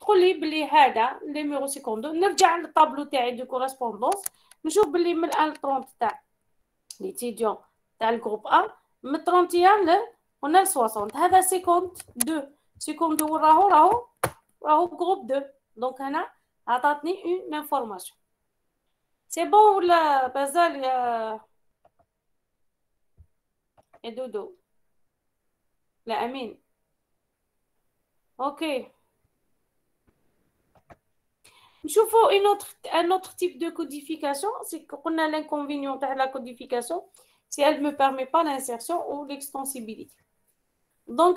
تقول لي بلي هذا نيميرو 52 نرجع للطابلو تاعي دو كورسبوندونس نشوف بلي من الان 30 تاع ليتيديون تاع الجروب ا من 31 on a 60 هذا 52 راهو جروب 2 دونك هنا عطاتني اون انفورماسيون سي بون ولا مازال يا دودو لا امين اوكي نشوفوا un autre type de codification c'est qu'on a l'inconvénient de la codification si elle ne me permet pas l'insertion ou l'extensibilité. Donc,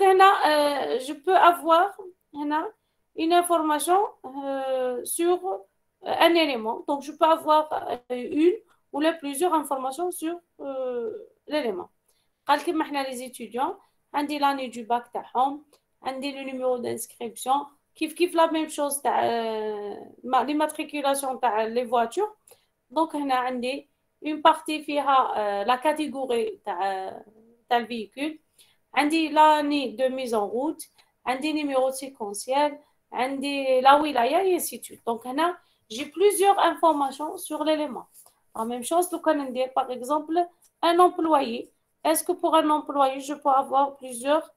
je peux avoir une information sur un élément. Donc, je peux avoir une ou plusieurs informations sur l'élément. Comme les étudiants, on dit l'année du bac, on dit le numéro d'inscription, qui fait la même chose, l'immatriculation des voitures. Donc, on a une partie qui a la catégorie du véhicule. عندي l'année de mise en route, عندي numéro séquentiel, عندي la wilaya et ainsi de suite. Donc هنا j'ai plusieurs informations sur l'élément. La même chose le qu'on dit par exemple un employé. Est-ce que pour un employé je peux avoir plusieurs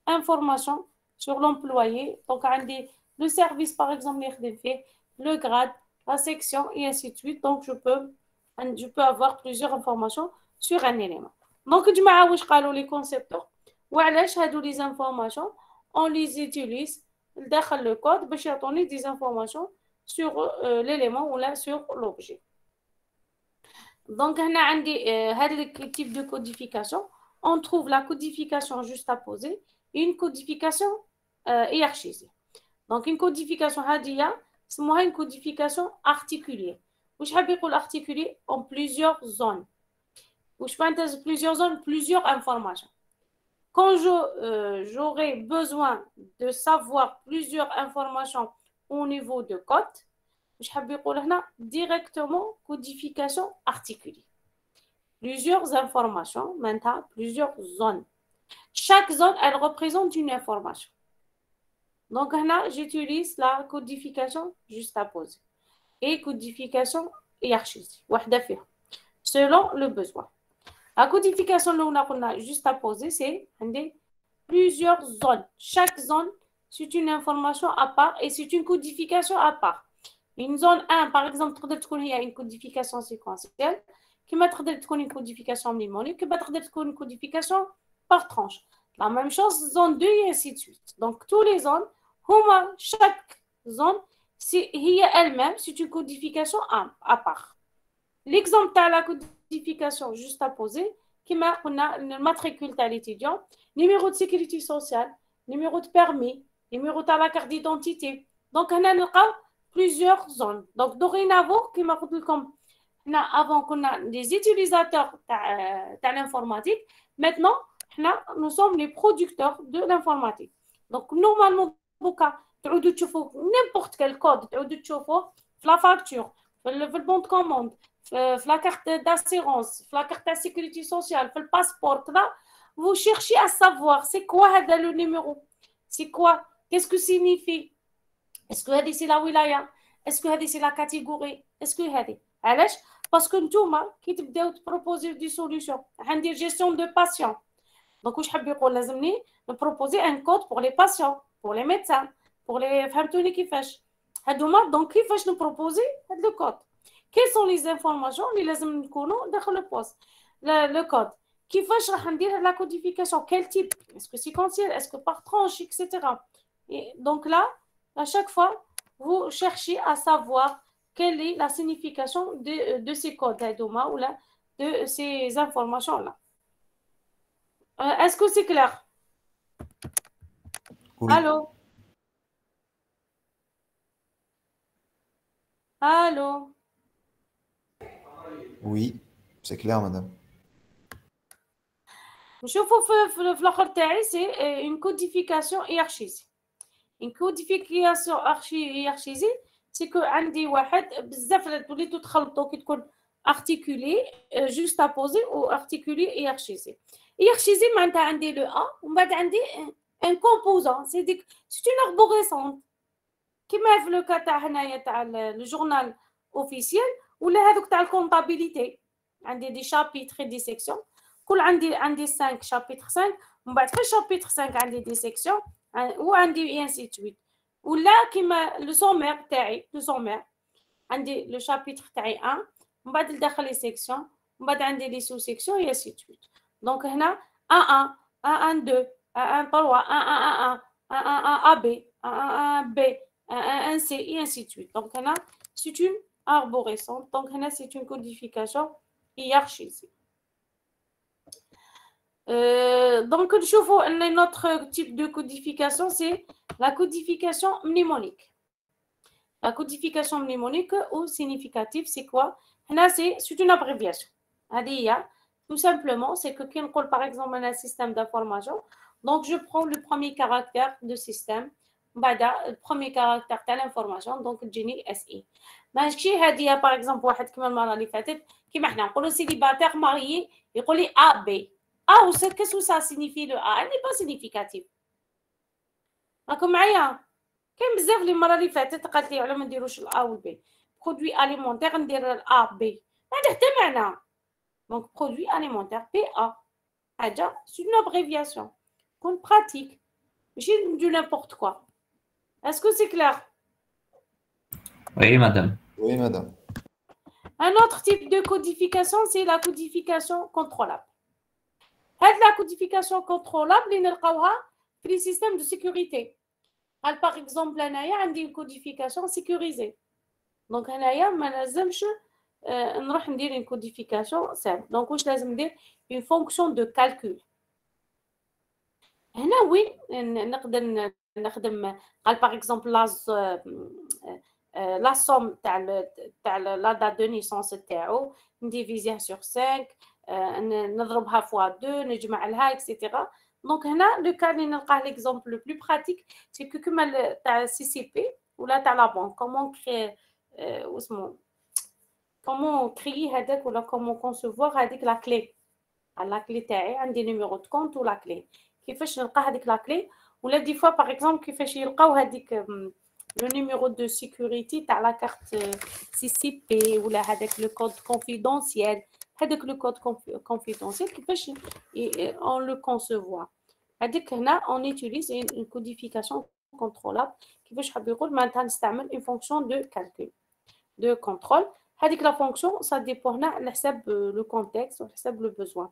informations sur l'employé? Donc عندي le service par exemple le grade, la section et ainsi de suite. Donc je peux avoir plusieurs informations sur un élément. Donc جماعة واش قالوا les concepteurs وعلاش هادو لي زانفورماسيون on les utilise داخل le code باش يعطوني des informations sur l'élément ou là sur l'objet. Donc هنا عندي هاد type de codification on trouve la codification juste à poser et une codification hiérarchisée. Donc une codification هادية اسمها une codification articulée. واش حاب يقول articulée en plusieurs zones. واش فهمت plusieurs zones plusieurs informations. Quand j'aurai besoin de savoir plusieurs informations au niveau de code, je vais directement codification articulée. Plusieurs informations, maintenant plusieurs zones. Chaque zone, elle représente une information. Donc là, j'utilise la codification juste à poser et codification hiérarchisée, selon le besoin. La codification qu'on a juste à poser, c'est plusieurs zones. Chaque zone, c'est une information à part et c'est une codification à part. Une zone 1, par exemple, il y a une codification séquentielle, qui va être une codification mnémonique, qui va être une codification par tranche. La même chose, zone 2 et ainsi de suite. Donc, toutes les zones, chaque zone, elle-même, c'est une codification à part. L'exemple de la codification juste à poser, qui marque le matricule de l'étudiant, numéro de sécurité sociale, numéro de permis, numéro de la carte d'identité. Donc, on a plusieurs zones. Donc, dorénavant, comme avant qu'on a des utilisateurs de l'informatique, maintenant, nous sommes les producteurs de l'informatique. Donc, normalement, n'importe quel code, la facture, le bon de commande, la carte d'assurance, la carte de sécurité sociale, le passeport, là, vous cherchez à savoir c'est quoi le numéro, c'est quoi, qu'est-ce que signifie, est-ce que c'est la wilaya, est-ce que c'est la catégorie, est-ce que c'est parce que nous, qui te proposer des solutions, une gestion de patients. Donc, je vais proposer un code pour les patients, pour les médecins, pour les femmes qui font. Donc, qui fait nous proposer le code. Quelles sont les informations اللي لازم نكونوا داخل le poste le code كيفاش راح ندير la codification quel type est-ce que séquentiel est-ce que par tranche etc. Et donc là à chaque fois vous cherchez à savoir quelle est la signification de ces codes ou là de ces informations là. Est-ce que c'est clair? Oui. Allô? Oui, c'est clair, madame. C'est une codification hiérarchisée. Une codification hiérarchisée, c'est que عندي واحد بزاف وليتو تخلطوا كي تكون articulé juste à poser ou articulé hiérarchisé. Hiérarchisé معناتها عندي le A ومن بعد عندي un composant, c'est une arborescente. كيما في لو كا تاع هنايا تاع لو جورنال اوفيسيال ولا هذوك تاع الكونطابيليتي عندي دي شابيتر دي سيكسيون كل عندي 5 شابيتر 5 ومن بعد في شابيتر 5 عندي دي سيكسيون وعندي انسي تويت ولا كيما لو سومير تاعي لو سومير عندي لو شابيتر تاعي 1 من بعد لداخل لي سيكسيون من بعد عندي لي سو سيكسيون اي انسي تويت دونك هنا 1 1 2 1 3 1 1 1 A B 1 B 1 C et ainsi de suite. Donc, c'est une arborescente. Donc, c'est une codification hiérarchisée. Donc, notre type de codification, c'est la codification mnémonique. La codification mnémonique ou significative, c'est quoi? C'est une abréviation. Tout simplement, c'est que quand on parle par exemple un système d'information, donc je prends le premier caractère de système, le premier caractère de l'information, donc جيني SI. ماشي هذه par exemple واحد كما المره اللي فاتت كيما حنا نقولوا célibataire marié يقول لي A B. A ou qu'est-ce que ça signifie le A? Elle n'est pas significative. راكم معايا؟ كاين بزاف اللي المره اللي فاتت قالت لي على ما نديروش الا والبي برودوي اليمونتير ندير الا بي ما عنده حتى معنى دونك برودوي اليمونتير بي ا حاجه سي اون ابريفياسيون كون براتيك ماشي دو نيمبورت كوا اسكو سي كلير Oui, madame. Oui, madame. Un autre type de codification, c'est la codification contrôlable. La codification contrôlable, اللي نلقاوها في les systèmes de sécurité. Par exemple, هنايا عندي une codification sécurisée. Donc هنايا ما لازمش نروح ندير une codification simple. Donc واش لازم ندير une fonction de calcul. هنا وين نقدر نخدم قال par exemple la somme تاع la date de naissance تاعو نديفيزيها sur 5 نضربها fois 2 نجمع لها etc. Donc هنا le cas اللي نلقاه l'exemple le plus pratique c'est que كما تاع CCP ولا تاع la banque comment créer اسمه comment créer هذاك ولا comment concevoir هذيك la clé la clé تاعي عندي numéro de compte و la clé كيفاش نلقى هذيك la clé ولا دي fois par exemple كيفاش يلقاو هذيك le numéro de sécurité تاع la carte CCP ولا هذاك le code confidentiel هذاك le code confidentiel كيفاش on le concevoir هذيك هنا on utilise une codification contrôlable كيفاش حاب يقول معناتها نستعمل une fonction de calcul de contrôle هذيك la fonction ça dépend هنا على حساب le contexte وعلى حساب le besoin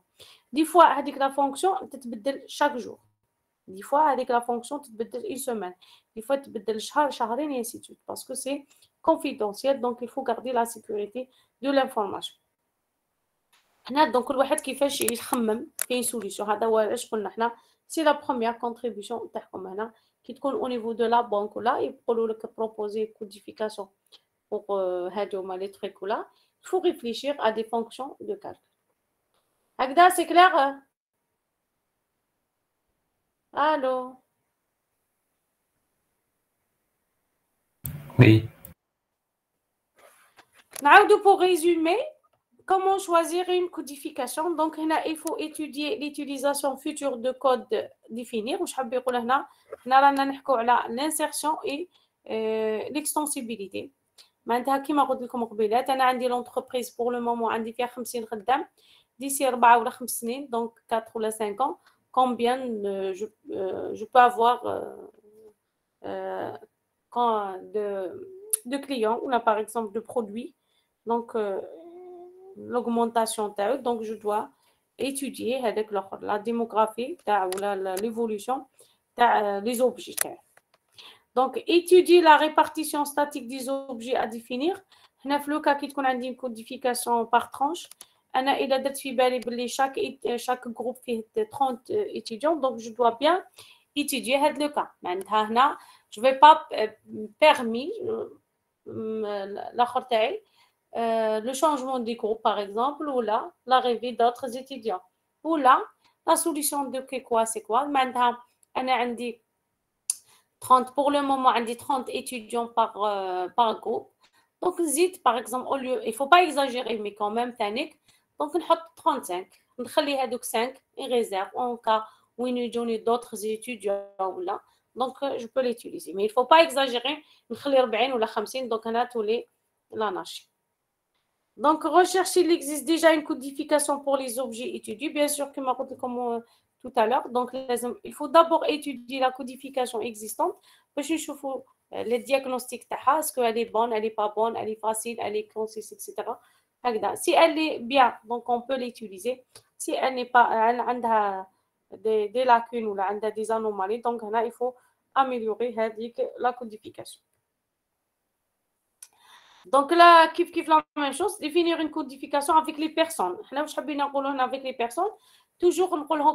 دي fois هذيك la fonction تتبدل chaque jour دي fois هذيك la fonction تتبدل une semaine دي fois تتبدل شهر شهرين et ainsi de suite parce que c'est confidentiel donc il faut garder la sécurité de l'information هنا دونك كل واحد كيفاش يخمم كاين سوليسيون هذا هو علاش قلنا حنا سي لا بروميير كونتريبيوشن تاعكم هنا كي تكون او نيفو دو لا بانك ولا يقولوا لك بروبوزي كوديفيكاسيون بوغ هادوما لي تريك ولا faut réfléchir à des fonctions de calcul هكذا سي كلير الو Oui. نعاودو pour résumer comment choisir une codification donc هنا il faut étudier l'utilisation future de code définir واش حاب يقول هنا رانا نحكوا على l'insertion et l'extensibilité معناتها كيما قلت لكم قبيلات انا عندي لونتربريز بور لو مومون عندي فيها 50 خدام ديسي 4 ولا 5 سنين دونك 4 ولا 5 ans combien je peux avoir de clients ou là par exemple de produits donc l'augmentation تاعو donc je dois étudier avec la démographie تاع ولا l'évolution تاع les objets تاعو donc étudier la répartition statique des objets à définir هنا في لوكا كي تكون عندي codification par tranche انا الا درت في بالي بلي chaque groupe فيه 30 étudiants donc je dois bien étudier هاد لو كا معناتها هنا je vais pas permis الاخر تاعي le changement des groupes par exemple ou là l'arrivée d'autres étudiants ou là la solution de quoi c'est quoi معناتها انا عندي 30 pour le moment عندي 30 étudiants par groupe donc نزيد par exemple au lieu il faut pas exagérer mais quand même تانيك donc نحط 35 نخلي هذوك 5 en réserve en cas وين يجوني d'autres étudiants ولا donc je peux l'utiliser. Mais il ne faut pas exagérer, نخلي 40 ولا 50 donc هنا تولي لا ناشي. Donc, rechercher, il existe déjà une codification pour les objets étudiés, bien sûr, comme tout à l'heure. Donc, il faut d'abord étudier la codification existante. Puis, je trouve le diagnostic, est-ce qu'elle est bonne, elle n'est pas bonne, elle est facile, elle est concise, etc. Si elle est bien, donc on peut l'utiliser. Si elle n'est pas, elle a des lacunes ou elle a des anomalies, donc là, il faut améliorer la codification. Donc là, kif la même chose, définir une codification avec les personnes. Avec les personnes, toujours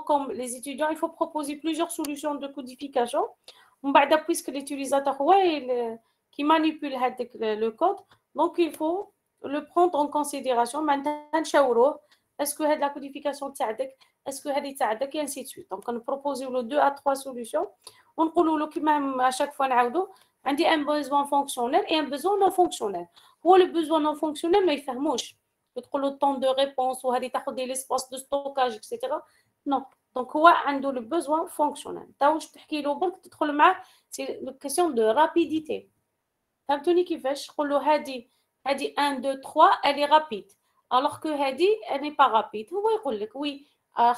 comme les étudiants, il faut proposer plusieurs solutions de codification. Puisque l'utilisateur qui manipule le code, donc il faut le prendre en considération. Maintenant, est-ce que la codification t'aide, est-ce que elle t'aide, et ainsi de suite. Donc on propose 2 à 3 solutions. On dit même à chaque fois, on dit un besoin fonctionnel et un besoin non fonctionnel. Pour le besoin non fonctionnel, mais il fait mouche. Le temps de réponse ou l'espace de stockage, etc. Non. Donc, il a le besoin fonctionnel. C'est une question de rapidité. فهمتوني كيفاش نقول له هذه 1 2 3 elle est rapide alors que هذه elle n'est pas rapide. هو يقول لك oui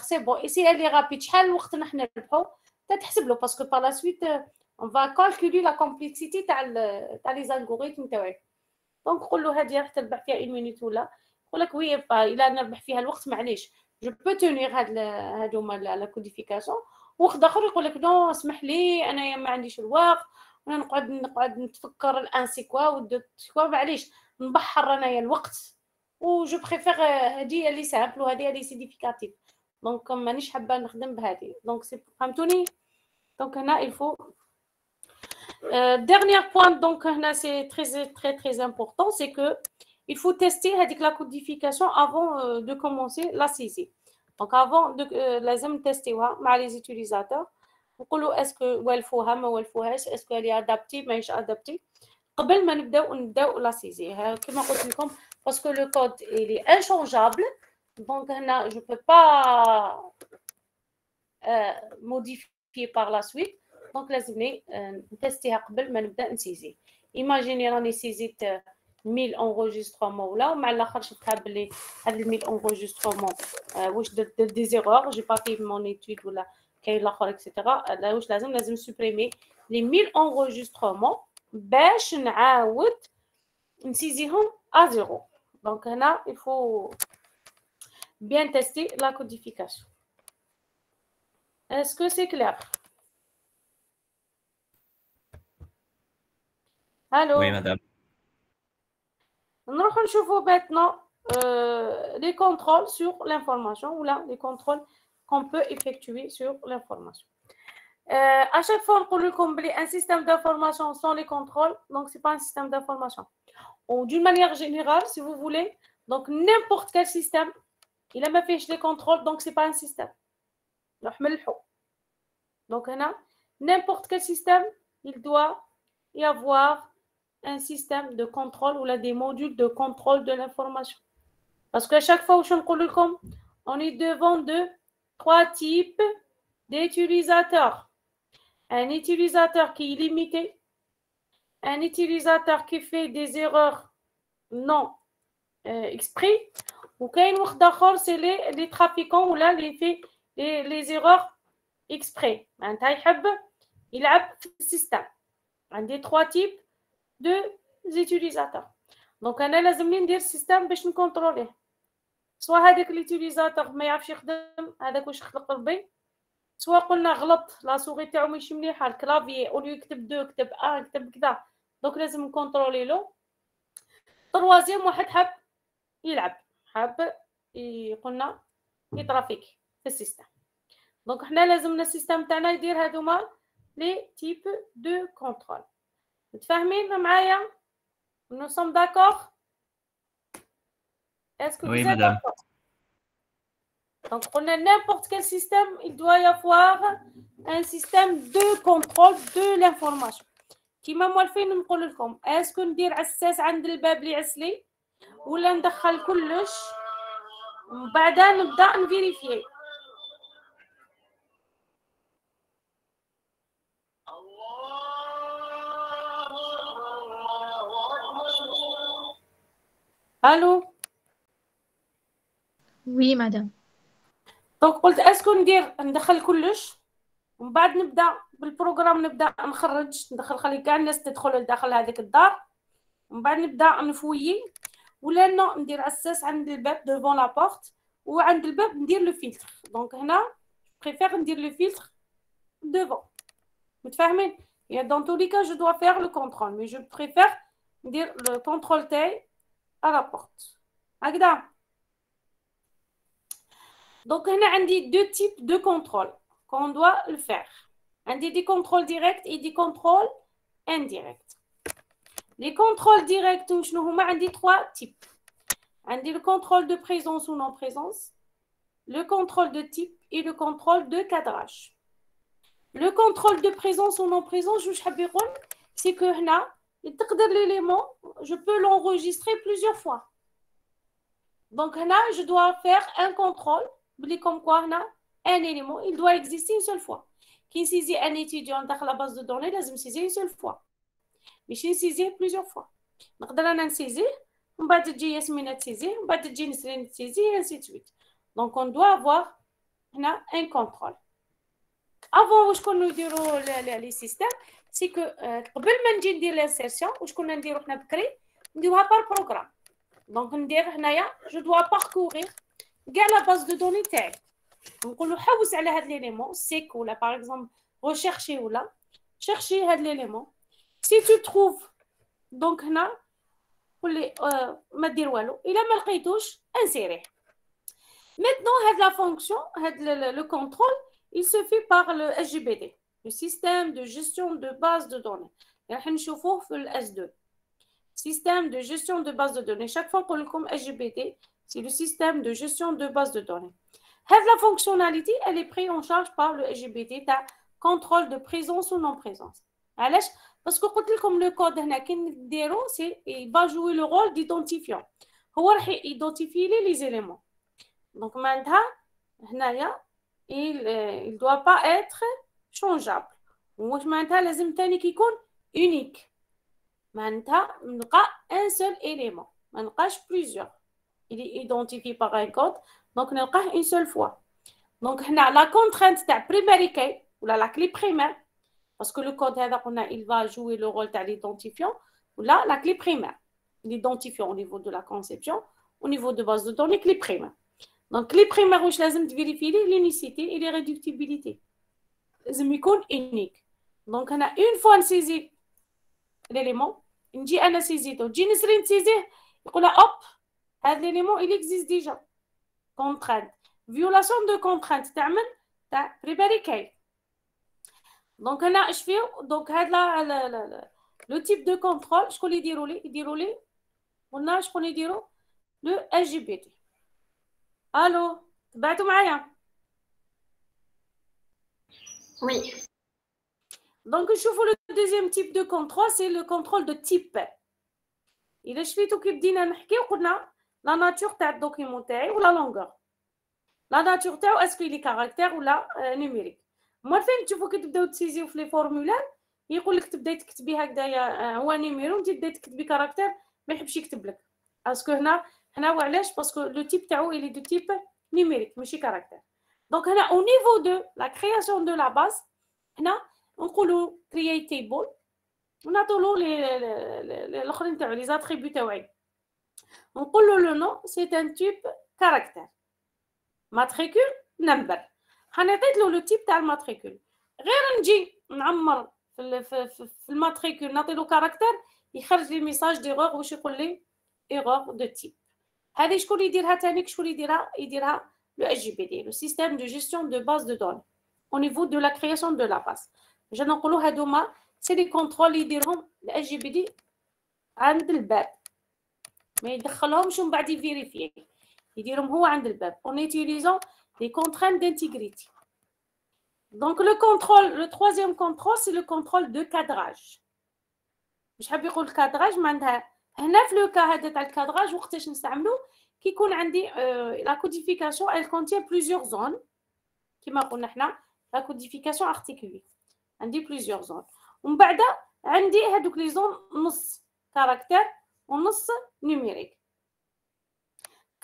c'est bon et si elle est rapide شحال الوقت نحن نربحو تتحسب له parce que par la suite on va calculer la complexité تاع les algorithmes تاعك. دونك نقول له هذه راح تربح فيها 1 minute ولا يقول لك وي الا نربح فيها الوقت معليش جو بو تونير هادوما لا كوديفيكاسيون. وقت اخر يقول لك نو اسمح لي انايا ما عنديش الوقت وانا نقعد نتفكر الان سي كوا ودو كوا معليش نبحر انايا الوقت و جو بريفير هذه اللي سامبل وهذه اللي سيديفيكاتيف. دونك مانيش حابه نخدم بهذه. دونك فهمتوني. دونك هنا الفو dernier point, donc c'est très important, c'est que il faut tester la codification avant de commencer la saisie. Donc avant de tester avec les utilisateurs, est-ce que est-ce qu'elle est adaptée, mais adaptée. قبل ما نبداو la saisie. كما قلت لكم parce que le code il est inchangeable, donc هنا je peux pas modifier par la suite. دونك لازمني نتستيها قبل ما نبدا نسيزي. ايماجيني راني سيزيت 1000 انغوجيسترومون ولا مع الاخر شفتها بلي هاد 1000 انغوجيسترومون واش درت دي زيرور جي با في مون ايتود ولا كاين الاخر اكسيتيرا. واش لازم سوبريمي لي 1000 انغوجيسترومون باش نعاود نسيزيهم ا زيرو. دونك هنا il faut bien tester la codification. Est-ce que c'est clair? Allô? Oui, madame. نروح نشوفوا maintenant les contrôles sur l'information ou là les contrôles qu'on peut effectuer sur l'information. À chaque fois on peut combler un système d'information sans les contrôles, donc c'est pas un système d'information. Ou d'une manière générale, si vous voulez, donc n'importe quel système, il a même fait les contrôles, donc c'est pas un système. Donc n'importe quel système, il doit y avoir un système de contrôle ou là des modules de contrôle de l'information. Parce qu'à chaque fois où on est devant 3 types d'utilisateurs. Un utilisateur qui est limité, un utilisateur qui fait des erreurs non exprès, ou qu'un autre d'accord, c'est les trafiquants ou là les erreurs exprès. Il a un système. Un des 3 types de utilisateurs. Donc انا لازم لي ندير سيستم باش نكونتروليه. سواء هذاك اليوتيليزاتور ما يعرفش يخدم هذاك واش خلق ربي، سواء قلنا غلط لا سوغي تاعو ماشي مليحه، الكلافي اوليو يكتب 2 كتب 1 كتب كذا، دونك لازم نكونترولي له. طروازيام واحد حاب يلعب، حاب قلنا يترافيك في السيستم. دونك حنا لازمنا السيستم تاعنا يدير هذوما لي تيب دو كونترول. متفاهمين معايا؟ Nous sommes d'accord? Est-ce que Oui, vous êtes madame. d'accord? Donc, on a n'importe quel système, il doit y avoir un système de contrôle de l'information. كيما موالفين نقول لكم اسكو ندير عساس عند الباب اللي يعس لي ولا ندخل كلش وبعدها نبدا نفيريفي. الو Oui, madame. دونك قلت اسكو ندخل كلش ومن بعد نبدا بالبروغرام، نبدا ندخل خلي كاع الناس تدخل لداخل هذيك الدار، ومن بعد نبدا نفويي، ولا نو ندير اساس عند الباب دوفون لا بورت، وعند الباب ندير لو فلتر. دونك هنا بريفير ندير لو فلتر devant. متفاهمين؟ يعني dans tous les cas je dois faire le contrôle, mais je préfère dire le contrôle taille à la porte. هكذا. Donc هنا عندي deux types de contrôle qu'on doit le faire. عندي des contrôles directs et des contrôles indirects. Les contrôles directs شنو هما؟ عندي trois types. عندي le contrôle de présence ou non présence, le contrôle de type et le contrôle de cadrage. Le contrôle de présence ou non présence, c'est que l'élément, je peux l'enregistrer plusieurs fois. Donc là, je dois faire un contrôle, comme quoi un élément, il doit exister une seule fois. Qui saisit un étudiant dans la base de données, il doit saisir une seule fois. Mais je saisir plusieurs fois. Donc là, on saisir, on va dire Yasmina saisir, on va dire Nisrine saisir, et ainsi de suite. Donc on doit avoir un contrôle. Avant واش كنا نديروا لي سيستم سي كو قبل ما نجي ندير لانسيرسيون واش كنا نديروا حنا بكري نديروها بار بروغرام. دونك ندير هنايا جو دوا باركورير كاع لا باز دو دوني تاعي، نقولوا حوس على هاد ليليمون سيك ولا باغ اكزومبل ريشيرشي ولا شيرشي هاد ليليمون سي تو تروف. دونك هنا قولي ما دير والو، الا ما لقيتوش انسيريه. ميتنون هاد لا فونكسيون هاد لو كونترول il se fait par le SGBD, le système de gestion de base de données. راح نشوفوه في ال S2. Système de gestion de base de données. Chaque fois qu'on le comme SGBD, c'est le système de gestion de base de données. La fonctionnalité, elle est prise en charge par le SGBD, ta contrôle de présence ou non présence. علاش؟ parce que قلت لكم le code هنا كي نديرو c'est il va jouer le rôle d'identifiant. هو راح يidentifier les éléments. Donc معناتها هنايا il ne doit pas être changeable. واش معناتها لازم تاني كيكون unique. معناتها نلقى un seul élément, ما نلقاش plusieurs. Il est identifié par un code, donc نلقاه une seule fois. Donc هنا la contrainte تاع primary key ولا la clé primaire, parce que le code هذا قلنا il va jouer le rôle تاع l'identifiant ولا la clé primaire. L'identifiant au niveau de la conception, au niveau de base de données, clé primaire. Donc, les primaires, je لازم vérifier l'unicité et les réductibilités. لازم يكون unique. Donc, on a une fois saisi l'élément, نجي أنا سيزيته, نجي نسري نسيزيه, يقول hop, هذا l'élément il existe déjà. Contrainte. Violation de contrainte تعمل تاع primary key. Donc, on a je fais donc هذا le type de contrôle, شكون اللي يديروا لي قلنا شكون يديروا le SGBD. Allô, تبعتوا معايا؟ Oui. Donc, نشوفوا le deuxième type de contrôle, c'est le contrôle de type. إلا شفيتو كي بدينا نحكي وقلنا la nature تاع الدوكيمون تاعي ولا longueur. La nature تاعو اسكو لي كاركتير ولا نيميريك. مور فين تشوفوا كي تبداو تسيزيو في لي فورمولار يقول لك تبداي تكتبي هكذايا هو نيميرو وانت تبداي تكتبي كاركتير ما يحبش يكتب لك. اسكو هنا وعلاش؟ باسكو لو تيب تاعو il est de type numérique ماشي كاركتير. دونك هنا au niveau de la création de la base هنا نقولوا create table ونعطولو لي الاخرين تاعو لي زاتريبيو تاعي. نقولوا لو نو c'est un type caractère. matricule number. حنعطيت له لو تيب تاع الماتريكول. غير نجي نعمر في الماتريكول نعطي له كاركتير يخرج لي ميساج ديغور واش يقول لي ايغور دو تيب. هذه شكون يديرها تاني؟ شكون يديرها le SGBD, le système de gestion de base de données au niveau de la création de la base. Je نقولوا هذوما سي لي كونترول يديرهم ال SGBD عند الباب ما يدخلهمش ومن بعد يفيريفي يديرهم هو عند الباب en utilisant les contraintes d'intégrité. Donc le troisième contrôle c'est le contrôle de cadrage. مش حاب يقول cadrage معناتها هنا في لو كا هذا تاع الكادراج وقتاش نستعملو كي يكون عندي لا كوديفيكاسيون elle contient plusieurs zones كما قلنا حنا لا كوديفيكاسيون ارتيكولي عندي plusieurs zones ومن بعد عندي هذوك لي زون نص كاركتير ونص نيميريك.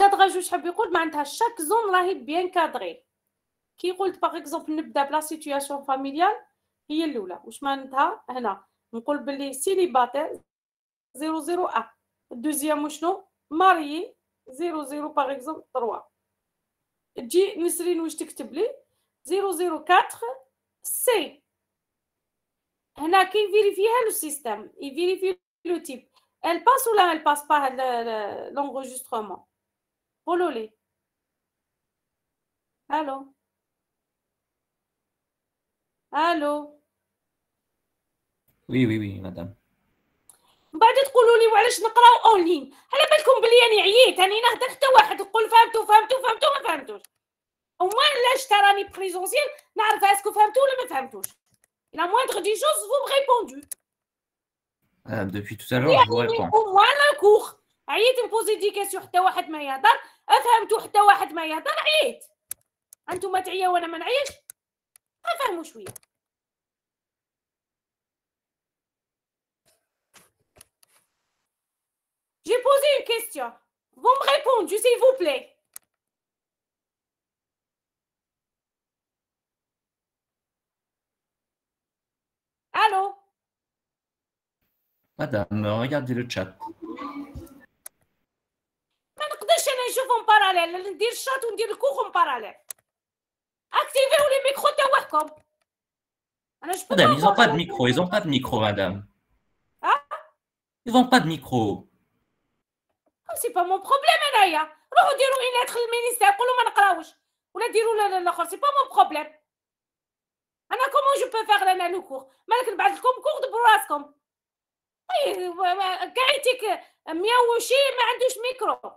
كادراج واش حاب يقول معناتها شاك زون راهي بيان كادري. كي قلت باغ اكزومبل نبدا بلا سيتوياسيون فاميليال هي الاولى، واش معناتها هنا نقول باللي سيليباتير 001. الدوزيام وشنو ماريي 00 باغ اكزومبل 3. تجي نسرين واش تكتب لي 004 سي. هنا كي يفيريفيها لو سيستيم يفيريفي لو تيب elle passe ou là elle passe pas l'enregistrement. قولوا لي الو الو. Oui, oui, oui, madame. من بعد تقولوا لي وعلاش نقراو اونلاين؟ على بالكم بلي انا عييت، راني نهضر حتى واحد يقول فهمتوا فهمتوا فهمتوا ما فهمتوش. ومن لاش تراني بريزونسيال نعرف اسكو فهمتوا ولا ما فهمتوش. La moindre des choses, vous me répondez. Depuis tout à l'heure, je vous réponds. Au moins le cours. عييت نبوزي دي كيسيون حتى واحد ما يهضر، افهمتوا حتى واحد ما يهضر عييت. انتم تعيا وانا ما نعيش، افهموا شويه. J'ai posé une question. Vous me répondez, s'il vous plaît. Allô? Madame, regardez le chat. ما نقدرش انا نشوف اون باراليل، ندير الشات وندير الكوخ اون باراليل. اكتيفيو لي ميكرو تاعكم. انا جو Madame, ils n'ont pas de micro, ils n'ont pas de micro, madame. Ah? Ils n'ont pas de micro. سي با مون بروبليم انايا. روحوا ديروا اون لتر للمينيستير قولوا ما نقراوش، ولا ديروا الاخر سي با مون بروبليم. انا كومون جو بو فيغ انا لو كور؟ مالك نبعث لكم كور دبروا راسكم. قاعدتك 100 وشي ما عندوش ميكرو.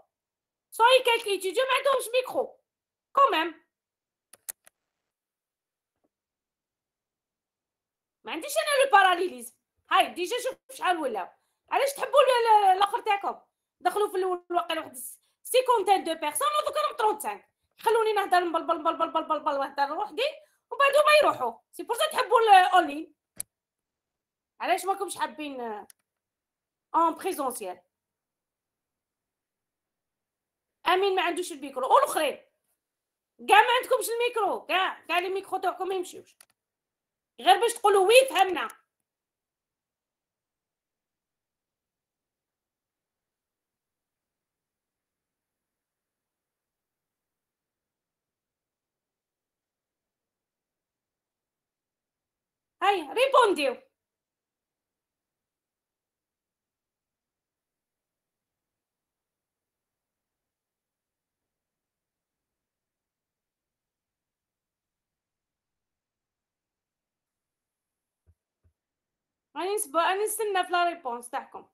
صاي كالك ايتيديو ما عندهمش ميكرو كوميم. ما عنديش انا لو باراليليزم. هاي ديجا شوف شحال ولاو. علاش تحبوا الاخر تاعكم؟ دخلوا في الواقع واحد 52 دو بيرسون ودوك راهم 35. خلوني نهضر نبلبل نبلبل نبلبل ونهضر وحدي ومن بعد هما يروحوا. سي بور سا تحبوا الاونلاين. علاش ماكمش حابين اون بريزونسيال؟ امين ما عندوش الميكرو والاخرين كاع ما عندكمش الميكرو، كاع لي ميكرو تاعكم ما يمشيوش غير باش تقولوا وي فهمنا. هاي ريبونديو. راني نستنى في لا ريبونس تاعكم.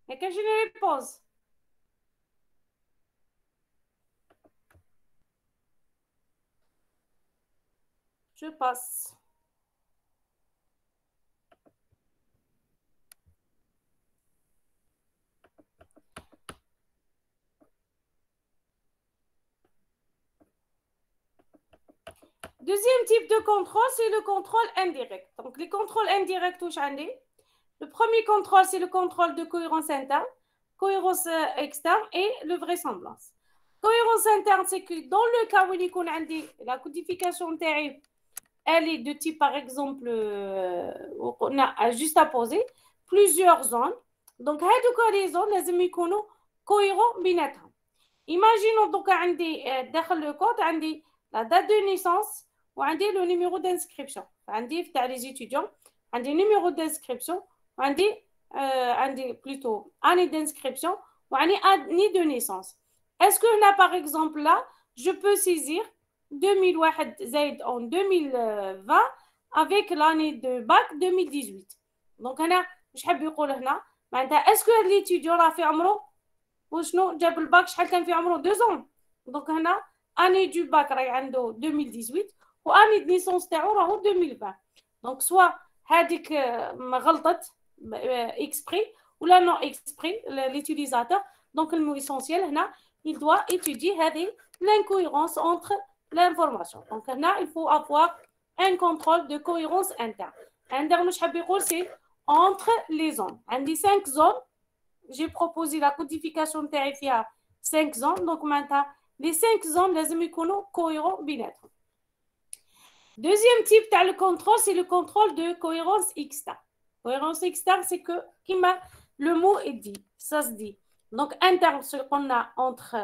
Et que je les repose. Je passe. Deuxième type de contrôle, c'est le contrôle indirect. Donc, les contrôles indirects, où j'en ai. Le premier contrôle, c'est le contrôle de cohérence interne, cohérence externe et le vraisemblance. Cohérence interne, c'est que dans le cas où il y a la codification terrible, elle est de type, par exemple, on a juste à poser plusieurs zones. Donc, les zones, les zones cohérentes بيناتهم. Imaginons donc dans le code, la date de naissance ou le numéro d'inscription. Dans les étudiants, un numéro d'inscription, plutôt année d'inscription ou année de naissance. Est-ce que là, par exemple, là, je peux saisir 2001 Z en 2020 avec l'année de bac 2018. Donc, je vais vous dire, est-ce que l'étudiant a fait عمره وشنو جاب الباك شحال كان في عمره 2 ans. Donc, année du bac راهي عنده 2018 واني de naissance تاعو راهو 2020. Donc, soit هذيك غلطت exprès ou là non exprès l'utilisateur. Donc, le mot essentiel هنا il doit étudier هذه l'incohérence entre l'information. Donc là, il faut avoir un contrôle de cohérence interne. Interne, c'est entre les zones. On dit 5 zones. J'ai proposé la codification de 5 zones. Donc maintenant, les 5 zones, les amis, cohérents binômes. Deuxième type de contrôle, c'est le contrôle de cohérence externe. Cohérence externe, c'est que, comme le mot est dit, ça se dit. Donc, interne, ce qu'on a entre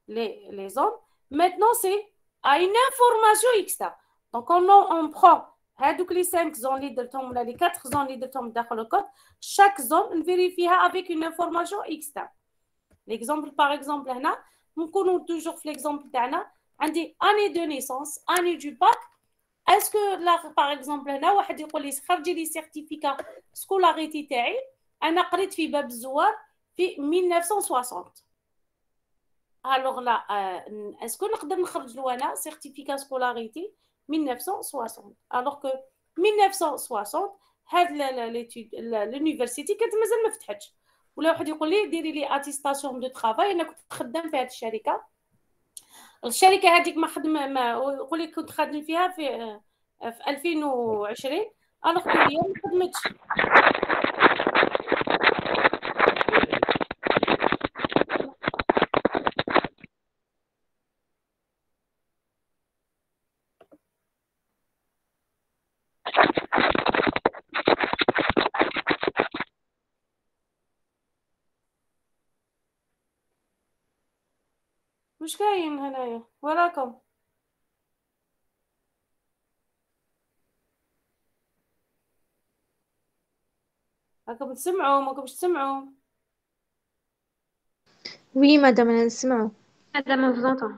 les zones. Maintenant, c'est à une information externe. Donc, on prend les 5 zones, les 4 zones dans le code. Chaque zone, on vérifie avec une information externe. L'exemple, par exemple, nous connaissons toujours l'exemple on dit année de naissance, année du bac. Est-ce que là, par exemple, هنا واحد يقول لي خرجي لي سيرتيفيكا سكولاريتي تاعي انا قريت في باب الزوار في 1960. alors là est-ce que نقدر نخرج له انا سيرتيفيكا سكولاريتي 1960 alors que 1960 هاد l'université كانت مازال ما فتحتش ولا واحد يقول لي ديري لي اتيستاسيون دو طرافاي انا كنت خدام في هاد الشركه هذيك ما يقول لك كنت خادم فيها في 2020 انا هي ما خدمتش مش كاين هنايا وراكم راكم تسمعوا ماكمش تسمعوا Oui, madame, أنا نسمعه. madame on vous entend.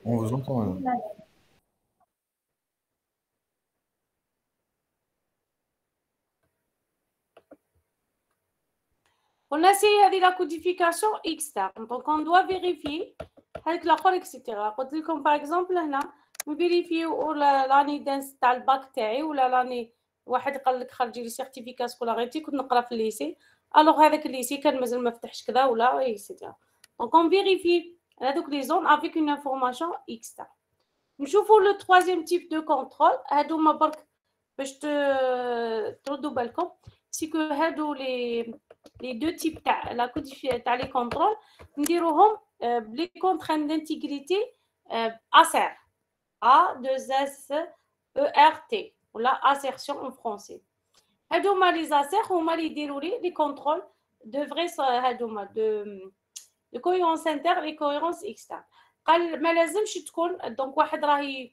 On vous entend, madame. On a essayé la codification externe. Donc, on doit vérifier avec la colle, etc. Comme par exemple, là, on vérifie l'année d'un bac ou l'année واحد قال لك خرجي لي سيرتيفيكا سكولاريتي كنت نقرا في الليسي الوغ هذاك الليسي كان مازال ما فتحش كذا ولا ايتترا دونك اون فيريفي هذوك لي زون افيك اون انفورماسيون اكسترن نشوفوا لو troisième type de contrôle هادو ما برك باش تردوا بالكم سي كو هادو les deux types la codification les contrôles نديروهم les contraintes d'intégrité ASER A2SERT ou la assertion en français. هادوما les ASER هما اللي يديروا لي les contrôles de vrai هادوما de cohérence interne et cohérence externe. قال ما لازمش تكون دونك واحد راه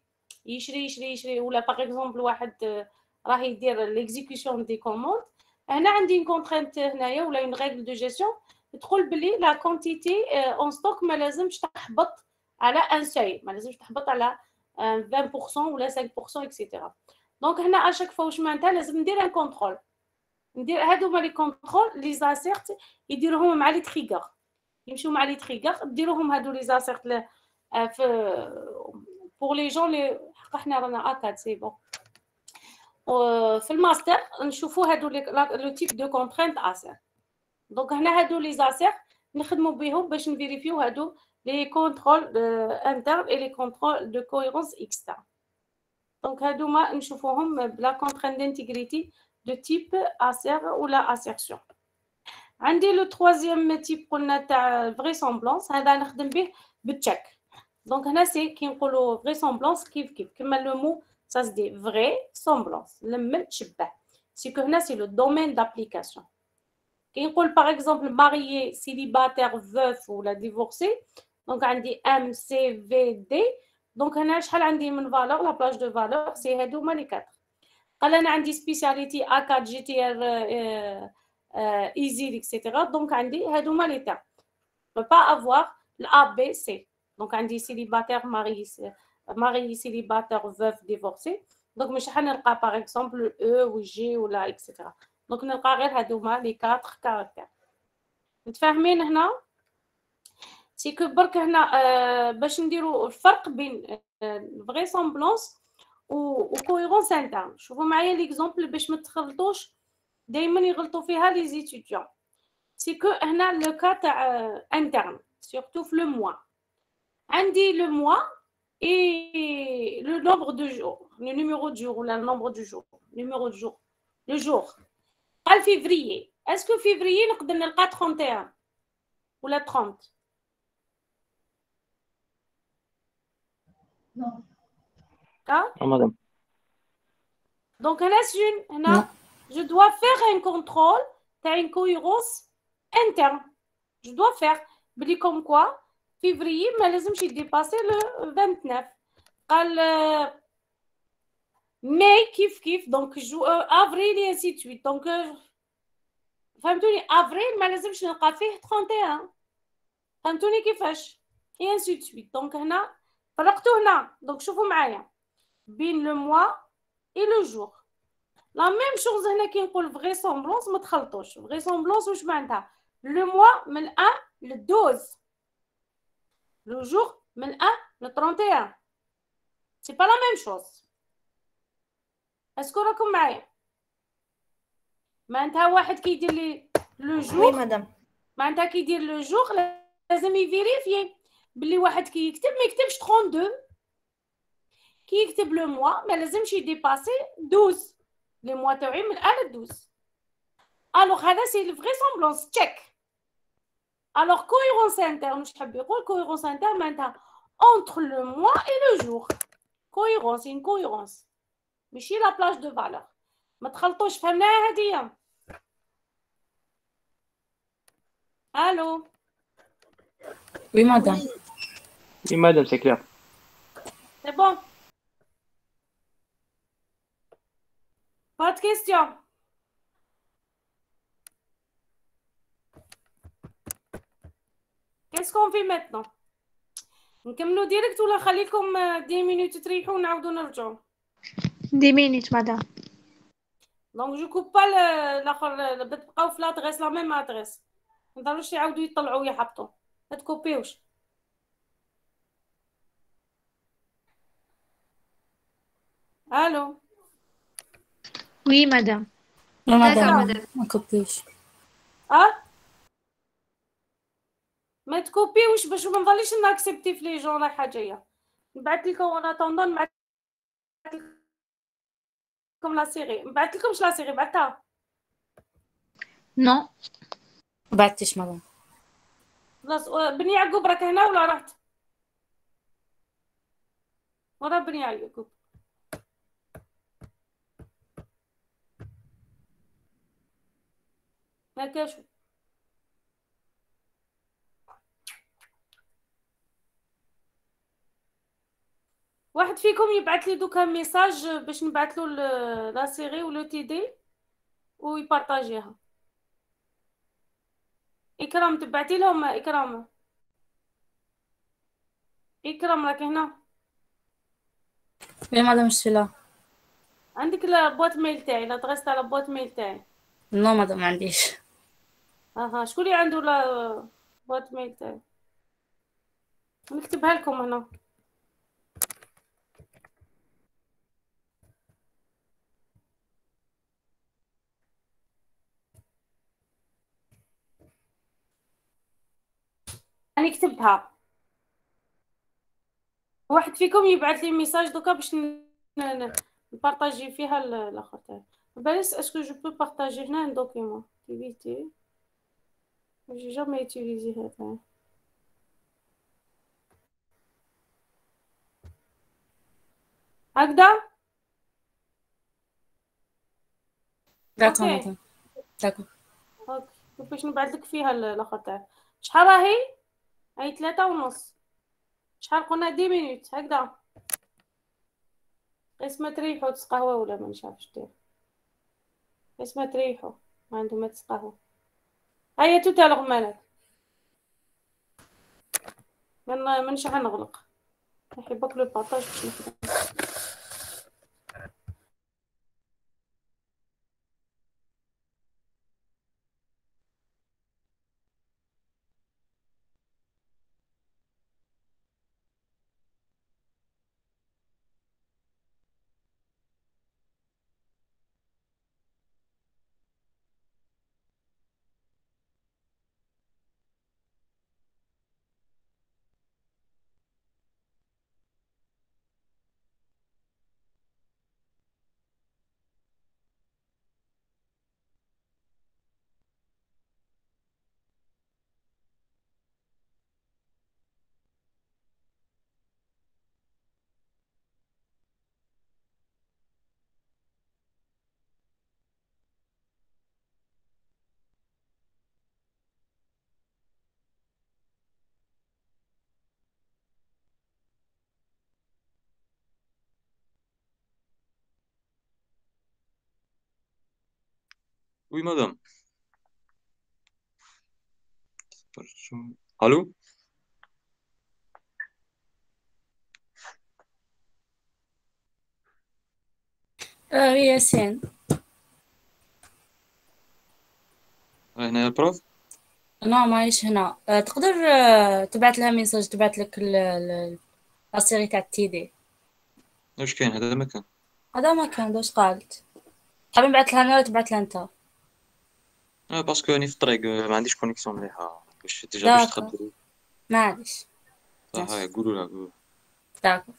يشري ولا باغ اكزومبل واحد راه يدير l'exécution des commandes. هنا عندي une contrainte هنايا ولا une règle de gestion تقول بلي la quantité en stock ما لازمش تحبط على un seuil ما لازمش تحبط على 20% ولا 5% etc. دونك هنا à chaque fois واش معناتها لازم ندير ان كونترول ندير هادو لي كونترول لي زاسيرت يديروهم مع لي تريغر يمشيو مع لي تريغر ديروهم هادو لي زاسيرت في pour les gens اللي حنا رانا اكاد سي بون في الماستر نشوفوا هادو لو تيب دو كونترينت اسير دونك هنا هادو لي زاسير نخدموا بهم باش نفيريفيو هادو لي كونترول انترن اي لي كونترول دو كوهيرونس اكسترن دونك هادوما نشوفوهم بلا كونترينت دانتيغريتي دو تيب اسير ولا اسيرسيون عندي لو troisième تيب قلنا تاع فريسامبلونس هذا نخدم به بالتشيك دونك هنا سي كي نقولوا فريسامبلونس كيف كما لو مو ça se dit vrai semblance لما تشبه c'est que هنا c'est le domaine d'application كي نقول par exemple marié célibataire veuf ou la divorcé donc عندي MCVD donc هنا شحال عندي من valeur la plage de valeur c'est هادوما لي 4 قال انا عندي spécialité A4 GTR easy etc donc عندي هادوما لي تاع on peut pas avoir l'A B C donc عندي célibataire marié célibataire veuf divorcé donc مش حنلقى par exemple E ou G ou la etc donc نلقى غير هادوما لي 4 كاركتير متفاهمين هنا سي كو برك هنا باش نديروا الفرق بين فريسامبلونس و كوهيرونس انترن شوفوا معايا ليكزامبل باش ما تخلطوش دائما يغلطوا فيها لي زيتيديون سي كو هنا لو كا تاع انترن سورتو في لو موا عندي le mois et le nombre de jours, le numéro de jour ou le nombre de jours, numéro de jour, le jour. قال février. Est-ce que février نقدر نلقى 31 ولا 30؟ Hein? Non, madame. Donc je dois faire un contrôle, tu as une cohérence interne. Je dois faire. Comme quoi, février, mais je vais dépasser le 29. Mai, kif, donc avril et ainsi de suite. Donc, فهمتوني avril, ما لازمش نلقى فيه 31. فهمتوني كيفاش؟ et ainsi de suite. Donc, هنا فرقتو هنا. Donc, شوفوا معايا. بين le mois et le jour. La même chose هنا كي نقول vraisemblance ما تخلطوش. Vraisemblance واش معناتها؟ Le mois من 1 le 12. Le jour من 1 le 31. C'est pas la même chose. Est-ce que راكم معايا؟ معناتها واحد كيدير لي لو جور. Oui, madame. معناتها كيدير لو جور لازم يفيريفي بلي واحد كي يكتب ما يكتبش 32. كي يكتب لو موا ما لازمش يديباسي 12. لي موا تاعي من 1 ل 12. الوغ هذا سي الفريسامبلونس تشيك. الوغ كويرونس انترن واش حاب يقول؟ كويرونس انترن معناتها entre le mois et le jour. كويرونس une cohérence ماشي لا بلاج دو فالور. ما تخلطوش. فهمناها هادية؟ الو. Oui, madame. Oui, madame, c'est clair. C'est bon. Pas de question. Qu'est-ce qu'on fait maintenant? نكملوا ديريكت ولا نخليكم 10 minutes تريحوا ونعاودوا نرجعوا؟ 10 minutes, madame. دونك جو كوب با الاخر. بتبقاو في لادريس لا ميم ادريس. ما نضروش يعاودوا يطلعوا ويحبطوا. ما تكوبيوش. الو. Oui, madame. Non, D'accord, madame. madame. On copie. ما تكوبيوش باش ما نضليش ناكسبتي في لي جون رايحه جايه. نبعث لكم انا طوندون نبعث لكم لا سيري. نبعث لكمش لا سيري بعثها. Non. بعتش madame. خلاص بني يعقوب راك هنا ولا رحت؟ ورا بني يعقوب. هكا شو واحد فيكم يبعث لي دوكا ميساج باش نبعث له لا سيري ولو تي دي ويبارطاجيها. اكرام تبعتي لهم. اكرام راك هنا؟ Oui, madame, je suis là. عندك البوات ميل تاعي لادريس تاع البوات ميل تاعي؟ Non, madame, ما عنديش. اها شكون اللي عنده لا بوات ميل تاعي؟ نكتبها لكم هنا. أنا كتبتها. واحد فيكم يبعث لي ميساج دوكا باش نبارطاجي فيها الاخر تاعي. باليس اسكو جو بو بارطاجي هنا ان دوكيمون اكتيفيتي. جي جامي يوتيليزي هذا. هكذا. D'accord, اوكي madame. D'accord. اوكي باش نبعث لك فيها الاخر تاعي. شحال راهي؟ هاي 3:30. شحال قلنا 10 مينوت هكذا. قسمة تريحوا تسقهوا ولا ما نشافش دير. قسمة تريحوا ما عندهم ما تسقهوا. هيا توتالغ مالك. منش غنغلق. نحبك لو بارطاج باش نخدم. Oui, madame. Allô? Oui, ياسين. هنا يا البروف؟ لا ماهيش هنا. تقدر تبعت لها ميساج، تبعت لك لا سيري تاع تي دي. واش كاين هذا مكان؟ هذا ما كان واش قالت. حابب نبعت لها انا ولا تبعت لها انت؟ باسكو راني في الطريق، ما عنديش كونيكسيون مليحة باش داكا تخبري. معليش. هاي قولوا لها. داكا.